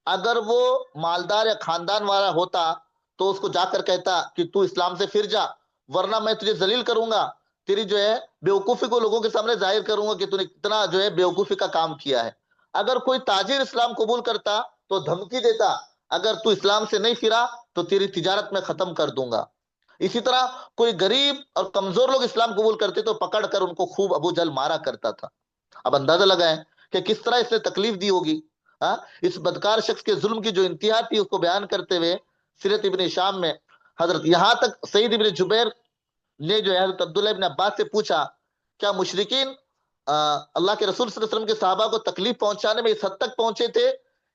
اگر وہ مالدار یا خاندان والا ہوتا تو اس کو جا کر کہتا کہ تو اسلام سے پھر جا، ورنہ میں تجھے ذلیل کروں گا، تیری جو ہے بیوقوفی کو لوگوں کے سامنے ظاہر کروں گا کہ تو نے اتنا جو ہے بیوقوفی کا کام کیا ہے. اگر کوئی تاجر اسلام قبول کرتا تو دھمکی دیتا، اگر تو اسلام سے نہیں پھرا تو تیری تجارت میں ختم کر دوں گا. اسی طرح کوئی غریب اور کمزور لوگ اسلام قبول کرتے تو پکڑ کر ان کو خوب ابو جہل مارا کرتا تھا. اب اندازہ لگائیں کہ کس طرح اس نے تکلیف دی ہوگی. ہاں، اس بدکار شخص کے ظلم کی جو انتہا تھی اس کو بیان کرتے ہوئے سیرت ابن شام میں حضرت یہاں تک سعید ابن جبیر نے جو ہے حضرت عبداللہ ابن عباس سے پوچھا کیا مشرکین اللہ کے رسول صلی اللہ علیہ وسلم کے صحابہ کو تکلیف پہنچانے میں اس حد تک پہنچے تھے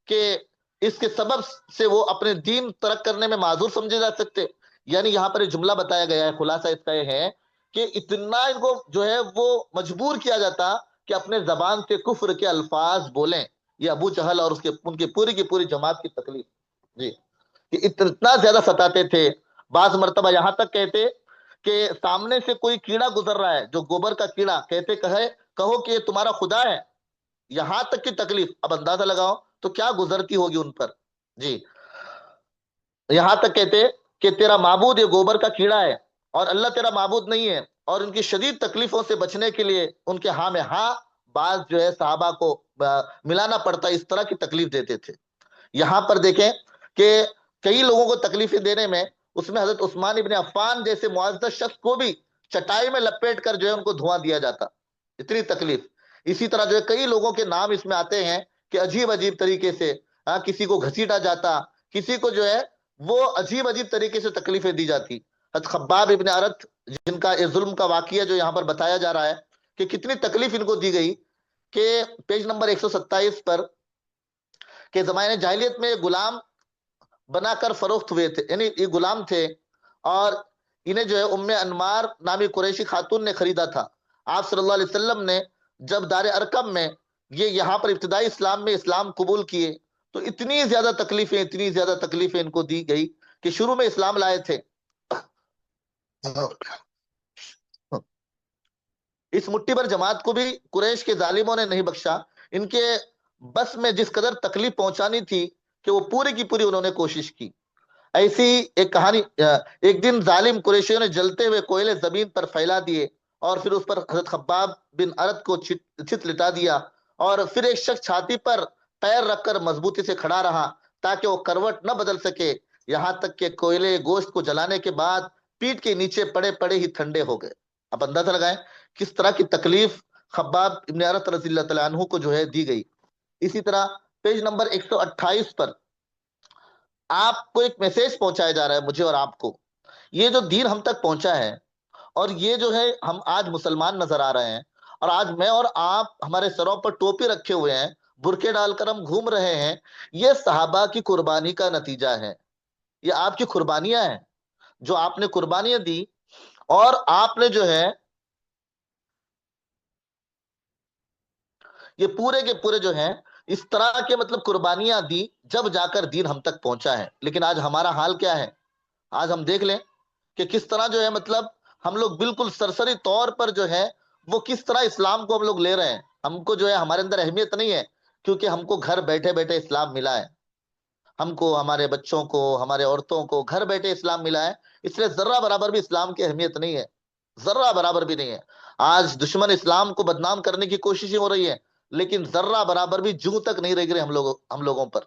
کہ اس کے سبب سے وہ اپنے دین ترک کرنے میں معذور سمجھے جا سکتے. یعنی یہاں پر ایک جملہ بتایا گیا ہے، خلاصہ اس کا یہ ہے کہ اتنا ان کو جو ہے وہ مجبور کیا جاتا کہ اپنے زبان سے کفر کے الفاظ بولیں. یہ ابو جہل اور ان کی پوری جماعت کی تکلیف جی، کہ اتنا زیادہ ستاتے تھے. بعض مرتبہ یہاں تک کہتے کہ سامنے سے کوئی کیڑا گزر رہا ہے جو گوبر کا کیڑا، کہو کہ یہ تمہارا خدا ہے. یہاں تک کی تکلیف. اب اندازہ لگاؤ تو کیا گزرتی ہوگی ان پر جی. یہاں تک کہتے کہ تیرا معبود یہ گوبر کا کیڑا ہے اور اللہ تیرا معبود نہیں ہے. اور ان کی شدید تکلیفوں سے بچنے کے لیے ان کے ہاں میں ہاں بعض جو ہے صحابہ کو ملانا پڑتا، اس طرح کی تکلیف دیتے تھے. یہاں پر دیکھیں کہ کئی لوگوں کو تکلیفیں دینے میں اس میں حضرت عثمان ابن عفان جیسے معزز شخص کو بھی چٹائی میں لپیٹ کر جو ہے ان کو دھواں دیا جاتا، اتنی تکلیف۔ اسی طرح جو ہے کئی لوگوں کے نام اس میں آتے ہیں کہ عجیب عجیب طریقے سے کسی کو گھسیٹا جاتا، کسی کو جو ہے وہ عجیب عجیب طریقے سے تکلیفیں دی جاتی۔ حضرت خباب ابن ارت جن کا یہ ظلم کا واقعہ جو یہاں پر بتایا جا رہا ہے کہ کتنی تکلیف ان کو دی گئی، کہ پیج نمبر 127 پر کہ زمانے جاہلیت میں غلام بنا کر فروخت ہوئے تھے، یعنی یہ غلام تھے اور انہیں جو ہے ام انمار نامی قریشی خاتون نے خریدا تھا۔ آپ صلی اللہ علیہ وسلم نے جب دار ارقم میں یہ یہاں پر ابتدائی اسلام میں اسلام قبول کیے تو اتنی زیادہ تکلیفیں ان کو دی گئی کہ شروع میں اسلام لائے تھے، اس مٹھی بھر جماعت کو بھی قریش کے ظالموں نے نہیں بخشا۔ ان کے بس میں جس قدر تکلیف پہنچانی تھی کہ وہ پوری کی پوری انہوں نے کوشش کی۔ ایسی ایک کہانی، ایک دن ظالم قریشیوں نے جلتے ہوئے کوئلے زمین پر پھیلا دیے اور پھر اس پر حضرت خباب بن ارد کو چت لٹا دیا، اور پھر ایک شخص چھاتی پر پیر رکھ کر مضبوطی سے کھڑا رہا تاکہ وہ کروٹ نہ بدل سکے، یہاں تک کہ کوئلے گوشت کو جلانے کے بعد پیٹ کے نیچے پڑے پڑے ہی ٹھنڈے ہو گئے۔ اب اندازہ لگائیں کس طرح کی تکلیف خباب ابن ارد رضی اللہ تعالیٰ عنہ کو جو ہے دی گئی۔ اسی طرح پیج نمبر 128 پر آپ کو ایک میسج پہنچایا جا رہا ہے، مجھے اور آپ کو، یہ جو دین ہم تک پہنچا ہے اور یہ جو ہے ہم آج مسلمان نظر آ رہے ہیں، اور آج میں اور آپ ہمارے سروں پر ٹوپی رکھے ہوئے ہیں، برقعے ڈال کر ہم گھوم رہے ہیں، یہ صحابہ کی قربانی کا نتیجہ ہے، یہ آپ کی قربانیاں ہیں جو آپ نے قربانیاں دی، اور آپ نے جو ہے یہ پورے کے پورے جو ہیں اس طرح کے مطلب قربانیاں دی جب جا کر دین ہم تک پہنچا ہے۔ لیکن آج ہمارا حال کیا ہے؟ آج ہم دیکھ لیں کہ کس طرح جو ہے مطلب ہم لوگ بالکل سرسری طور پر جو ہے وہ کس طرح اسلام کو ہم لوگ لے رہے ہیں۔ ہم کو جو ہے ہمارے اندر اہمیت نہیں ہے، کیونکہ ہم کو گھر بیٹھے بیٹھے اسلام ملا ہے، ہم کو، ہمارے بچوں کو، ہمارے عورتوں کو گھر بیٹھے اسلام ملا ہے، اس لیے ذرہ برابر بھی اسلام کی اہمیت نہیں ہے، ذرہ برابر بھی نہیں ہے۔ آج دشمن اسلام کو بدنام کرنے کی کوششیں ہو رہی ہے، لیکن ذرہ برابر بھی جوں تک نہیں رہ گئے ہم لوگوں پر۔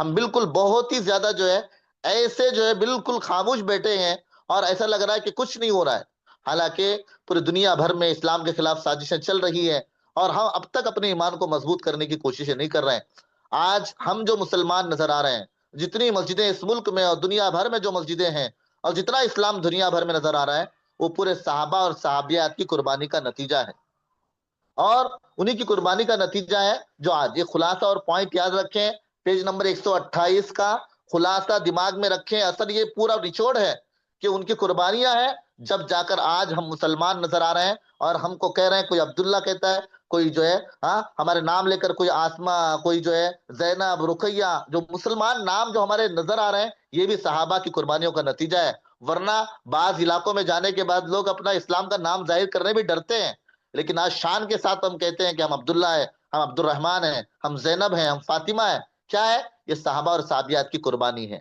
ہم بالکل بہت ہی زیادہ جو ہے ایسے جو ہے بالکل خاموش بیٹھے ہیں، اور ایسا لگ رہا ہے کہ کچھ نہیں ہو رہا ہے، حالانکہ پوری دنیا بھر میں اسلام کے خلاف سازشیں چل رہی ہیں اور ہم اب تک اپنے ایمان کو مضبوط کرنے کی کوششیں نہیں کر رہے ہیں۔ آج ہم جو مسلمان نظر آ رہے ہیں، جتنی مسجدیں اس ملک میں اور دنیا بھر میں جو مسجدیں ہیں، اور جتنا اسلام دنیا بھر میں نظر آ رہا ہے، وہ پورے صحابہ اور صحابیات کی قربانی کا نتیجہ ہے، اور انہی کی قربانی کا نتیجہ ہے جو آج۔ یہ خلاصہ اور پوائنٹ یاد رکھیں، پیج نمبر 128 کا خلاصہ دماغ میں رکھیں، اصل یہ پورا نچوڑ ہے کہ ان کی قربانیاں ہیں جب جا کر آج ہم مسلمان نظر آ رہے ہیں، اور ہم کو کہہ رہے ہیں، کوئی عبداللہ کہتا ہے، کوئی جو ہے ہمارے نام لے کر، کوئی آسمہ، کوئی جو ہے زینب، رقیہ، جو مسلمان نام جو ہمارے نظر آ رہے ہیں، یہ بھی صحابہ کی قربانیوں کا نتیجہ ہے۔ ورنہ بعض علاقوں میں جانے کے بعد لوگ اپنا اسلام کا نام ظاہر کرنے بھی ڈرتے ہیں، لیکن آج شان کے ساتھ ہم کہتے ہیں کہ ہم عبداللہ ہیں، ہم عبد الرحمن ہیں، ہم زینب ہیں، ہم فاطمہ ہیں۔ کیا ہے؟ یہ صحابہ اور صحابیات کی قربانی ہے۔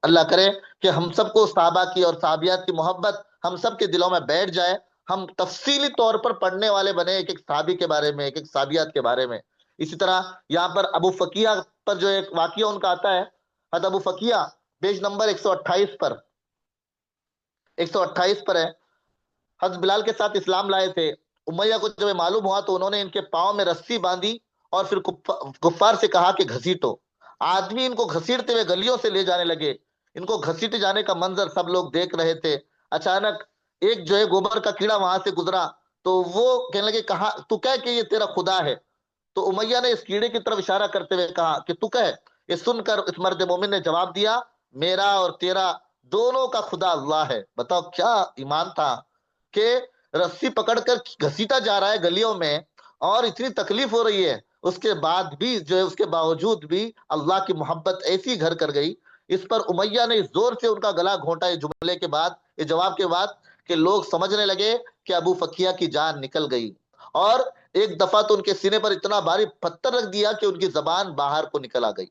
اللہ کرے کہ ہم سب کو صحابہ کی اور صحابیات کی محبت ہم سب کے دلوں میں بیٹھ جائے، ہم تفصیلی طور پر پڑھنے والے بنے ایک ایک صحابی کے بارے میں، ایک ایک صحابیات کے بارے میں۔ اسی طرح یہاں پر ابو فقیہ پر جو ایک واقعہ ان کا آتا ہے، حضرت ابو فقیہ پیج نمبر 128 پر، 128 پر ہے، حضرت بلال کے ساتھ اسلام لائے تھے، امیہ کو جب معلوم ہوا تو انہوں نے ان کے پاؤں میں رسی باندھی اور پھر کفار سے کہا کہ گھسیٹو۔ آدمی ان کو گھسیٹتے ہوئے گلیوں سے لے جانے لگے، ان کو گھسیٹے جانے کا منظر سب لوگ دیکھ رہے تھے۔ اچانک ایک جو ہے گوبر کا کیڑا وہاں سے گزرا تو وہ کہنے لگے، کہا تو کہہ کہ یہ تیرا خدا ہے؟ تو امیہ نے اس کیڑے کی طرف اشارہ کرتے ہوئے کہا کہ تو کہہ۔ یہ سن کر اس مرد مومن نے جواب دیا، میرا اور تیرا دونوں کا خدا اللہ ہے۔ بتاؤ کیا ایمان تھا کہ رسی پکڑ کر گھسیٹا جا رہا ہے گلیوں میں، اور اتنی تکلیف ہو رہی ہے، اس کے بعد بھی جو ہے، اس کے باوجود بھی اللہ کی محبت ایسی گھر کر گئی۔ اس پر امیہ نے زور سے ان کا گلا گھونٹا، یہ جملے کے بعد، یہ جواب کے بعد، کہ لوگ سمجھنے لگے کہ ابو فقیہ کی جان نکل گئی، اور ایک دفعہ تو ان کے سینے پر اتنا بھاری پتھر رکھ دیا کہ ان کی زبان باہر کو نکل آ گئی۔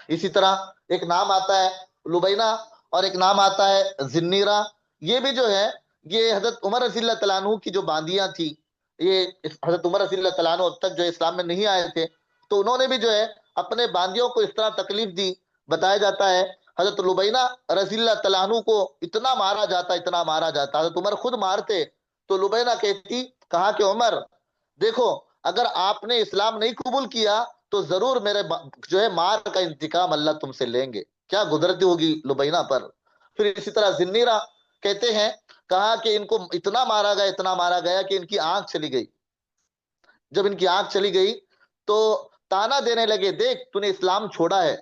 اسی طرح ایک نام آتا ہے لبینہ، اور ایک نام آتا ہے زنیرہ، یہ بھی جو ہے یہ حضرت عمر رضی اللہ تعالیٰ عنہ کی جو باندیاں تھی، یہ حضرت عمر رضی اللہ تعالیٰ عنہ اب تک جو اسلام میں نہیں آئے تھے، تو انہوں نے بھی جو ہے اپنے باندیوں کو اس طرح تکلیف دی۔ بتایا جاتا ہے حضرت لبینا رضی اللہ تعالیٰ عنہ کو اتنا مارا جاتا، اتنا مارا جاتا، حضرت عمر خود مارتے تو لبینا کہتی، کہا کہ عمر دیکھو، اگر آپ نے اسلام نہیں قبول کیا تو ضرور میرے جو ہے مار کا انتقام اللہ تم سے لیں گے۔ کیا قدرتی ہوگی لبینا پر۔ پھر اسی طرح زنیرہ کہتے ہیں، کہا کہ ان کو اتنا مارا گیا، اتنا مارا گیا کہ ان کی آنکھ چلی گئی۔ جب ان کی آنکھ چلی گئی تو تانا دینے لگے، دیکھ تو نے اسلام چھوڑا ہے،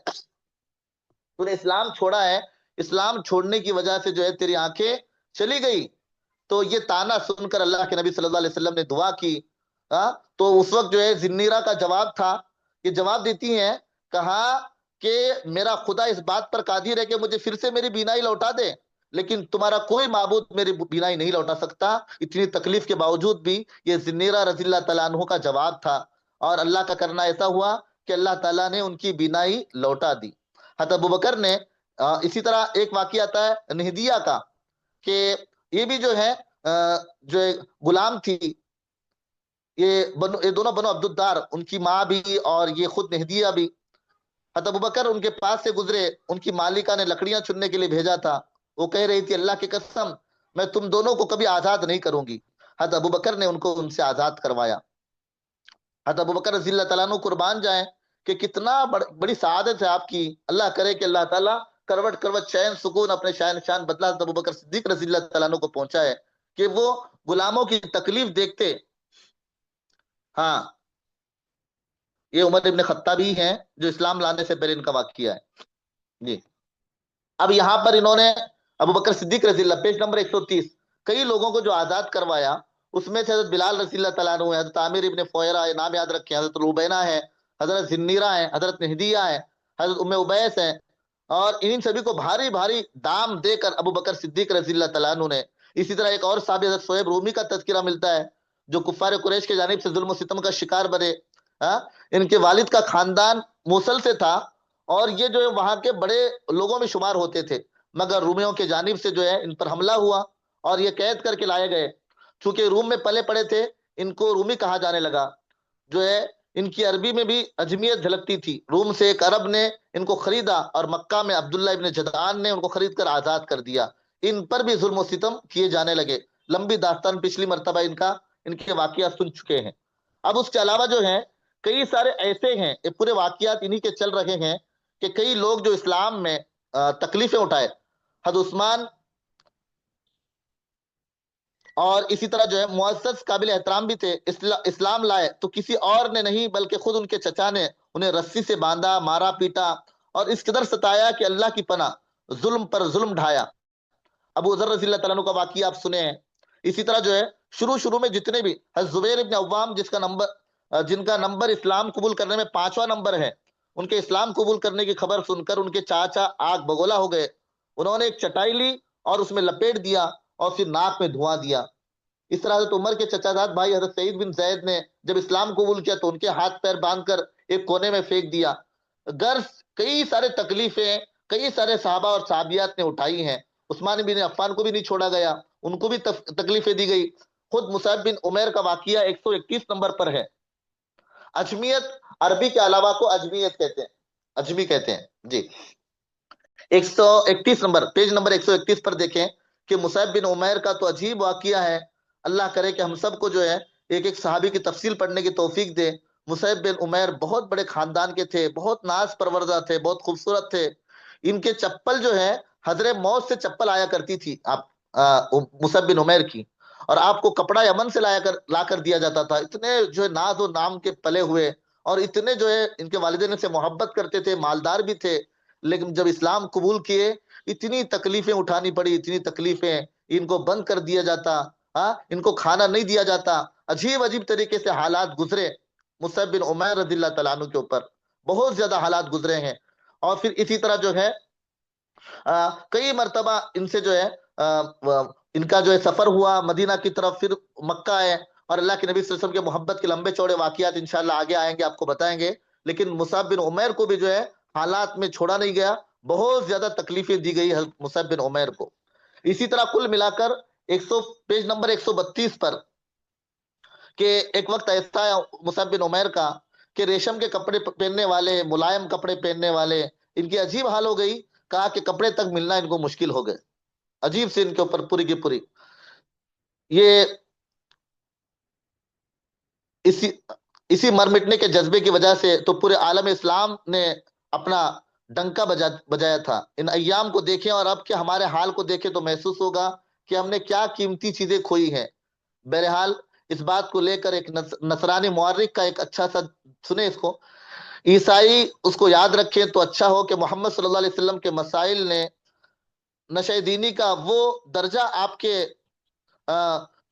تو نے اسلام چھوڑا ہے، اسلام چھوڑنے کی وجہ سے جو ہے تیری آنکھیں چلی گئی۔ تو یہ تانا سن کر اللہ کے نبی صلی اللہ علیہ وسلم نے دعا کی۔ تو اس وقت جو ہے زنیرہ کا جواب تھا، یہ جواب دیتی ہیں، کہا کہ میرا خدا اس بات پر قادر ہے کہ مجھے پھر سے میری بینائی لوٹا دے، لیکن تمہارا کوئی معبود میری بینائی نہیں لوٹا سکتا۔ اتنی تکلیف کے باوجود بھی یہ زنیرہ رضی اللہ تعالیٰ عنہ کا جواب تھا، اور اللہ کا کرنا ایسا ہوا کہ اللہ تعالیٰ نے ان کی بینائی لوٹا دی۔ حضرت ابوبکر نے اسی طرح ایک واقعہ آتا ہے نہدیہ کا، کہ یہ بھی جو ہے جو غلام تھی، یہ دونوں بنو عبد الدار، ان کی ماں بھی اور یہ خود نہدیہ بھی۔ حضرت ابوبکر ان کے پاس سے گزرے، ان کی مالکہ نے لکڑیاں چننے کے لیے بھیجا تھا، وہ کہہ رہی تھی اللہ کی قسم میں تم دونوں کو کبھی آزاد نہیں کروں گی۔ حضرت ابوبکر نے ان کو ان سے آزاد کروایا۔ حضرت ابوبکر رضی اللہ تعالیٰ عنہ قربان جائیں کہ کتنا بڑی سعادت ہے آپ کی، اللہ کرے کہ اللہ تعالیٰ کروٹ کروٹ چین سکون اپنے شان بدلہ حضرت ابوبکر صدیق رضی اللہ تعالیٰ عنہ کو پہنچا ہے کہ وہ غلاموں کی تکلیف دیکھتے۔ ہاں، یہ عمر ابن خطاب ہی ہیں جو اسلام لانے سے پہلے ان کا واقعہ ہے جی۔ اب یہاں پر انہوں نے ابوبکر صدیق رضی اللہ، پیج نمبر 130، کئی لوگوں کو جو آزاد کروایا، اس میں سے حضرت بلال رضی اللہ تعالیٰ عنہ ہے، حضرت عامر ابن فویرہ ہے، نام یاد رکھیں، حضرت روبینہ ہے، حضرت زنیرہ ہے، حضرت نہدیہ ہے، حضرت ام عبیس ہے، اور ان سبھی کو بھاری بھاری دام دے کر ابوبکر صدیق رضی اللہ تعالیٰ عنہ نے۔ اسی طرح ایک اور صحابی حضرت صہیب رومی کا تذکرہ ملتا ہے، جو کفار قریش کے جانب سے ظلم و ستم کا شکار بنے۔ ان کے والد کا خاندان موصل سے تھا، اور یہ جو ہے وہاں کے بڑے لوگوں میں شمار ہوتے تھے، مگر رومیوں کے جانب سے جو ہے ان پر حملہ ہوا اور یہ قید کر کے لائے گئے۔ چونکہ روم میں پلے پڑے تھے، ان کو رومی کہا جانے لگا۔ جو ہے ان کی عربی میں بھی عجمیت جھلکتی تھی۔ روم سے ایک عرب نے ان کو خریدا، اور مکہ میں عبداللہ ابن جدعان نے ان کو خرید کر آزاد کر دیا۔ ان پر بھی ظلم و ستم کیے جانے لگے۔ لمبی داستان پچھلی مرتبہ ان کے واقعات سن چکے ہیں۔ اب اس کے علاوہ جو ہیں کئی سارے ایسے ہیں، یہ پورے واقعات انہی کے چل رہے ہیں، کہ کئی لوگ جو اسلام میں تکلیفیں اٹھائے، حضرت عثمان، اور اسی طرح جو ہے معزز قابل احترام بھی تھے، اسلام لائے تو کسی اور نے نہیں بلکہ خود ان کے چچا نے انہیں رسی سے باندھا، مارا پیٹا، اور اس قدر ستایا کہ اللہ کی پناہ ظلم پر ظلم ڈھایا۔ ابو ذر رضی اللہ تعالیٰ عنہ کا واقعہ آپ سنے ہیں۔ اسی طرح جو ہے شروع میں جتنے بھی حضرت زبیر ابن عوام، جن کا نمبر اسلام قبول کرنے میں 5واں نمبر ہے، ان کے اسلام قبول کرنے کی خبر سن کر ان کے چاچا آگ بگولا ہو گئے۔ انہوں نے ایک چٹائی لی اور اس میں لپیٹ دیا اور پھر ناک میں دھواں دیا۔ اس طرح حضرت عمر کے چچا زاد بھائی حضرت سعید بن زید نے جب اسلام قبول کیا تو ان کے ہاتھ پیر باندھ کر ایک کونے میں پھینک دیا۔ غرض کئی سارے تکلیفیں کئی سارے صحابہ اور صحابیات نے اٹھائی ہیں۔ عثمان بن عفان کو بھی نہیں چھوڑا گیا، ان کو بھی تکلیفیں دی گئی۔ خود مصعب بن عمیر کا واقعہ 131 نمبر پر ہے۔ اجمیت عربی کے علاوہ کو اجمیت کہتے ہیں، اجمی کہتے ہیں جی۔ 131 نمبر، پیج نمبر 131 پر دیکھیں کہ مصعب بن عمیر کا تو عجیب واقعہ ہے۔ اللہ کرے کہ ہم سب کو جو ہے ایک ایک صحابی کی تفصیل پڑھنے کی توفیق دے۔ مصعب بن عمیر بہت بڑے خاندان کے تھے، بہت ناز پروردہ تھے، بہت خوبصورت تھے۔ ان کے چپل جو ہے حضر موت سے چپل آیا کرتی تھی آپ مصعب بن عمیر کی، اور آپ کو کپڑا یمن سے لا کر دیا جاتا تھا۔ اتنے جو ہے ناز و نام کے پلے ہوئے، اور اتنے جو ہے ان کے والدین سے محبت کرتے تھے، مالدار بھی تھے، لیکن جب اسلام قبول کیے اتنی تکلیفیں اٹھانی پڑی، اتنی تکلیفیں، ان کو بند کر دیا جاتا، ان کو کھانا نہیں دیا جاتا، عجیب طریقے سے حالات گزرے مصعب بن عمیر رضی اللہ تعالیٰ عنہ کے اوپر، بہت زیادہ حالات گزرے ہیں۔ اور پھر اسی طرح جو ہے کئی مرتبہ ان سے جو ہے ان کا جو ہے سفر ہوا مدینہ کی طرف، پھر مکہ آئے، اور اللہ کے نبی صلی اللہ علیہ وسلم کے محبت کے لمبے چوڑے واقعات انشاءاللہ آگے آئیں گے، آپ کو بتائیں گے۔ لیکن مصعب بن عمیر کو بھی جو ہے حالات میں چھوڑا نہیں گیا، بہت زیادہ تکلیفیں دی گئی مصعب بن عمیر کو۔ اسی طرح کل ملا کر پیج نمبر 132 پر، کہ ایک وقت ایسا ہے مصعب بن عمیر کا کہ ریشم کے کپڑے پہننے والے، ملائم کپڑے پہننے والے، ان کی عجیب حال ہو گئی کہا کہ کپڑے تک ملنا ان کو مشکل ہو گئے. عجیب سے ان کے اوپر پوری کی پوری یہ اسی اسی مر مٹنے کے جذبے کی وجہ سے تو پورے عالم اسلام نے اپنا ڈنکا بجایا تھا. ان ایام کو دیکھیں اور اب کے ہمارے حال کو دیکھیں تو محسوس ہوگا کہ ہم نے کیا قیمتی چیزیں کھوئی ہیں. بہرحال اس بات کو لے کر ایک نصرانی مورخ کا ایک اچھا سا سنیں اس کو. عیسائی اس کو یاد رکھیں تو اچھا ہو کہ محمد صلی اللہ علیہ وسلم کے مسائل نے نشہ دینی کا وہ درجہ آپ کے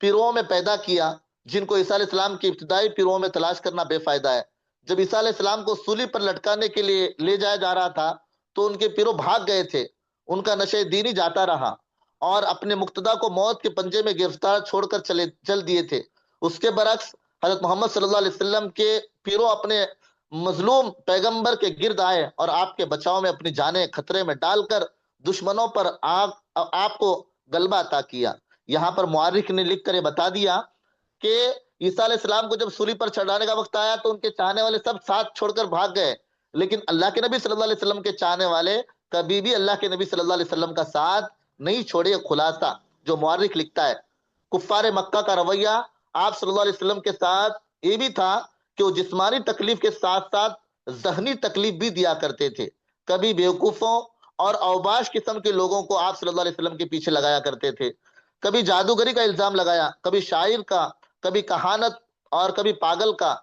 پیرووں میں پیدا کیا جن کو عیسیٰ علیہ السلام کی ابتدائی پیرووں میں تلاش کرنا بے فائدہ ہے. جب عیسیٰ علیہ السلام کو سولی پر لٹکانے کے لیے لے جایا جا رہا تھا تو ان کے پیرو بھاگ گئے تھے. ان کا نشہ دینی جاتا رہا اور اپنے مقتدا کو موت کے پنجے میں گرفتار چھوڑ کر چل دیے تھے. اس کے برعکس حضرت محمد صلی اللہ علیہ وسلم کے پیرو اپنے مظلوم پیغمبر کے گرد آئے اور آپ کے بچاؤ میں اپنی جانیں خطرے میں ڈال کر دشمنوں پر آپ کو غلبہ عطا کیا. یہاں پر مورخ نے لکھ کر یہ بتا دیا کہ عیسیٰ علیہ السلام کو جب سولی پر چڑھانے کا وقت آیا تو ان کے چاہنے والے سب ساتھ چھوڑ کر بھاگ گئے. لیکن اللہ کے نبی صلی اللہ علیہ وسلم کے چاہنے والے کبھی بھی اللہ کے نبی صلی اللہ علیہ وسلم کا ساتھ نہیں چھوڑے. خلاصہ جو مورخ لکھتا ہے کفار مکہ کا رویہ آپ صلی اللہ علیہ وسلم کے ساتھ یہ بھی تھا کہ وہ جسمانی تکلیف کے ساتھ ساتھ ذہنی تکلیف بھی دیا کرتے تھے. کبھی بیوقوفوں اور اوباش قسم کے لوگوں کو آپ صلی اللہ علیہ وسلم کے پیچھے لگایا کرتے تھے. کبھی جادوگری کا الزام لگایا, کبھی شاعر کا, کبھی کہانت اور کبھی پاگل کا,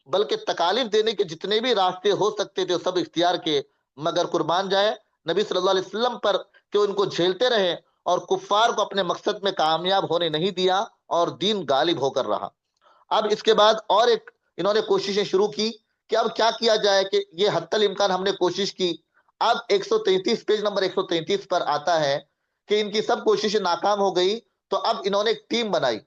بلکہ تکالیف دینے کے جتنے بھی راستے ہو سکتے تھے سب اختیار کیے. مگر قربان جائے نبی صلی اللہ علیہ وسلم پر کہ ان کو جھیلتے رہے اور کفار کو اپنے مقصد میں کامیاب ہونے نہیں دیا اور دین غالب ہو کر رہا. اب اس کے بعد اور ایک انہوں نے کوششیں شروع کی کہ اب کیا کیا جائے کہ یہ حتی الامکان ہم نے کوشش کی. اب 133 پیج نمبر 133 پر آتا ہے کہ ان کی سب کوششیں ناکام ہو گئی تو اب انہوں نے ایک ٹیم بنائی.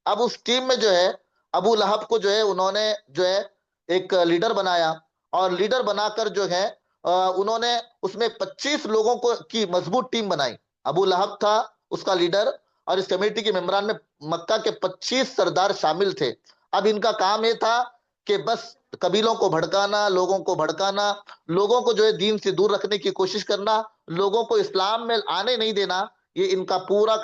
اب اس ٹیم میں جو ہے ابو لہب کو جو ہے انہوں نے جو ہے ایک لیڈر بنایا اور لیڈر بنا کر جو ہے انہوں نے اس میں 25 لوگوں کو کی مضبوط ٹیم بنائی. ابو لہب تھا اس کا لیڈر اور اس کمیٹی کے ممبران میں مکہ کے 25 سردار شامل تھے. اب ان کا کام یہ تھا کہ بس قبیلوں کو بھڑکانا, لوگوں کو بھڑکانا, لوگوں کو جو ہے دین سے دور رکھنے کی کوشش کرنا, لوگوں کو اسلام میں آنے نہیں دینا. یہ ان کا پورا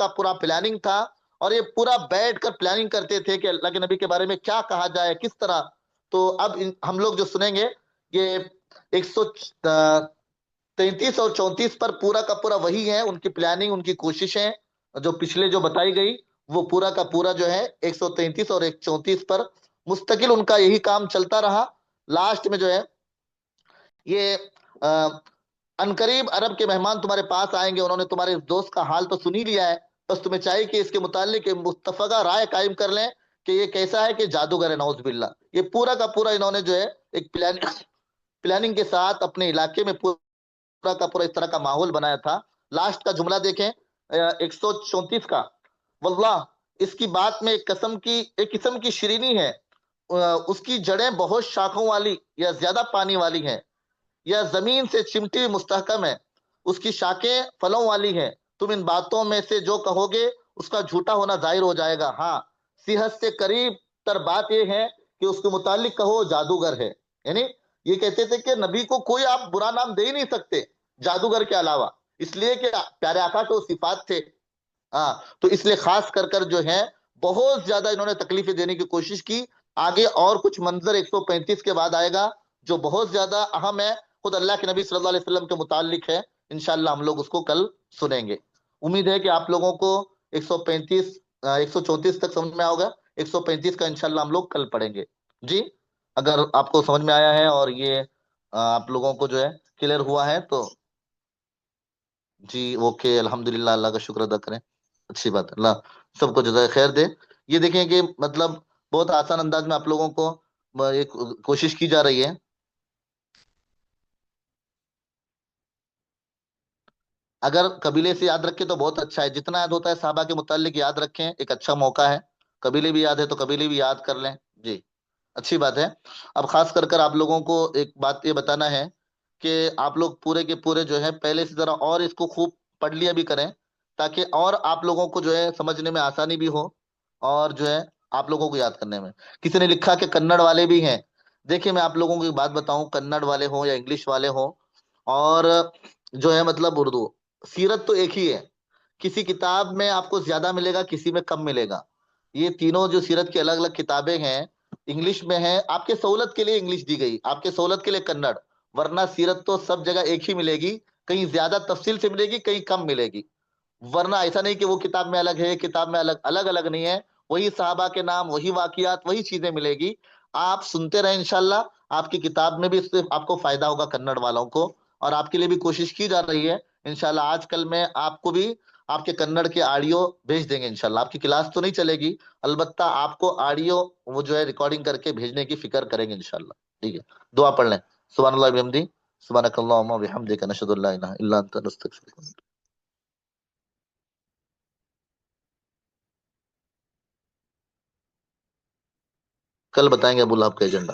پلاننگ تھا اور یہ پورا بیٹھ کر پلاننگ کرتے تھے کہ اللہ کے نبی کے بارے میں کیا کہا جائے, کس طرح. تو اب ہم لوگ جو سنیں گے یہ 133 اور 34 پر پورا کا پورا وہی ہے, ان کی پلاننگ, ان کی کوششیں جو پچھلے جو بتائی گئی وہ پورا کا پورا جو ہے 133 اور 134 پر مستقل ان کا یہی کام چلتا رہا. لاسٹ میں جو ہے یہ انقریب عرب کے مہمان تمہارے پاس آئیں گے, انہوں نے تمہارے دوست کا حال تو سنی لیا ہے, بس تمہیں چاہیے کہ اس کے متعلق متفقہ رائے قائم کر لیں کہ یہ کیسا ہے کہ جادوگر ہے نعوذ باللہ. یہ پورا کا پورا انہوں نے جو ہے ایک پلاننگ کے ساتھ اپنے علاقے میں پورا کا پورا اس طرح کا ماحول بنایا تھا. لاسٹ کا جملہ دیکھیں 134 کا, واللہ اس کی بات میں ایک قسم کی شیرینی ہے, اس کی جڑیں بہت شاخوں والی یا زیادہ پانی والی ہیں یا زمین سے چمٹی ہوئی مستحکم ہے, اس کی شاخیں پھلوں والی ہیں. تم ان باتوں میں سے جو کہو گے اس کا جھوٹا ہونا ظاہر ہو جائے گا. ہاں صحت سے قریب تر بات یہ ہے کہ اس کے متعلق کہو جادوگر ہے. یعنی یہ کہتے تھے کہ نبی کو کوئی آپ برا نام دے ہی نہیں سکتے جادوگر کے علاوہ, اس لیے کہ پیارے آقا کے وہ صفات تھے. ہاں تو اس لیے خاص کر جو ہے بہت زیادہ انہوں نے تکلیفیں دینے کی کوشش کی. آگے اور کچھ منظر 135 کے بعد آئے گا جو بہت زیادہ اہم ہے, خود اللہ کے نبی صلی اللہ علیہ وسلم کے متعلق ہے. انشاءاللہ ہم لوگ اس کو کل سنیں گے. امید ہے کہ آپ لوگوں کو 134 تک سمجھ میں آ ہوگا. 135 کا انشاءاللہ ہم لوگ کل پڑھیں گے. جی اگر آپ کو سمجھ میں آیا ہے اور یہ آپ لوگوں کو جو ہے کلیئر ہوا ہے تو جی اوکے, الحمدللہ, اللہ کا شکر ادا کریں. اچھی بات, اللہ سب کو جزائے خیر دے. یہ دیکھیں کہ مطلب بہت آسان انداز میں آپ لوگوں کو ایک کوشش کی جا رہی ہے. اگر قبیلے سے یاد رکھیں تو بہت اچھا ہے, جتنا یاد ہوتا ہے صحابہ کے متعلق یاد رکھیں, ایک اچھا موقع ہے. قبیلے بھی یاد ہے تو قبیلے بھی یاد کر لیں. جی اچھی بات ہے. اب خاص کر آپ لوگوں کو ایک بات یہ بتانا ہے کہ آپ لوگ پورے کے پورے جو ہے پہلے سے ذرا اور اس کو خوب پڑھ لیا بھی کریں تاکہ اور آپ لوگوں کو جو ہے سمجھنے میں آسانی بھی ہو اور جو ہے آپ لوگوں کو یاد کرنے میں. کسی نے لکھا کہ کنڑ والے بھی ہیں. دیکھیں میں آپ لوگوں کو ایک بات بتاؤں, کنڑ والے ہوں یا انگلش والے ہوں اور جو ہے مطلب اردو، سیرت تو ایک ہی ہے، کسی کتاب میں آپ کو زیادہ ملے گا، کسی میں کم ملے گا. یہ تینوں جو سیرت کی الگ الگ کتابیں ہیں، انگلش میں ہیں. آپ کے سہولت کے لیے انگلش دی گئی، آپ کے سہولت کے لیے کنڑ. ورنہ سیرت تو سب جگہ ایک ہی ملے گی، کہیں زیادہ تفصیل سے ملے گی، کہیں کم ملے گی. ورنہ ایسا نہیں کہ وہ کتاب میں الگ ہے، کتاب میں الگ الگ الگ نہیں ہے. وہی صحابہ کے نام، وہی واقعات، وہی چیزیں ملے گی. آپ سنتے رہیں انشاءاللہ. آپ کی کتاب میں بھی اس سے آپ کو فائدہ ہوگا کنڑ والوں کو. اور آپ کے لیے بھی کوشش کی جا رہی ہے انشاءاللہ. آج کل میں آپ کو بھی آپ کے کنڑ کے آڈیو بھیج دیں گے انشاءاللہ. آپ کی کلاس تو نہیں چلے گی، البتہ آپ کو آڈیو وہ جو ہے ریکارڈنگ کر کے بھیجنے کی فکر کریں گے انشاءاللہ. ٹھیک ہے، دعا پڑھ لیں. سبحان اللہ بحمدی، سبحانک اللہم وبحمدک، نشہد ان لا الہ الا انت، نستغفرک. کل بتائیں گے ابو لہب کا ایجنڈا.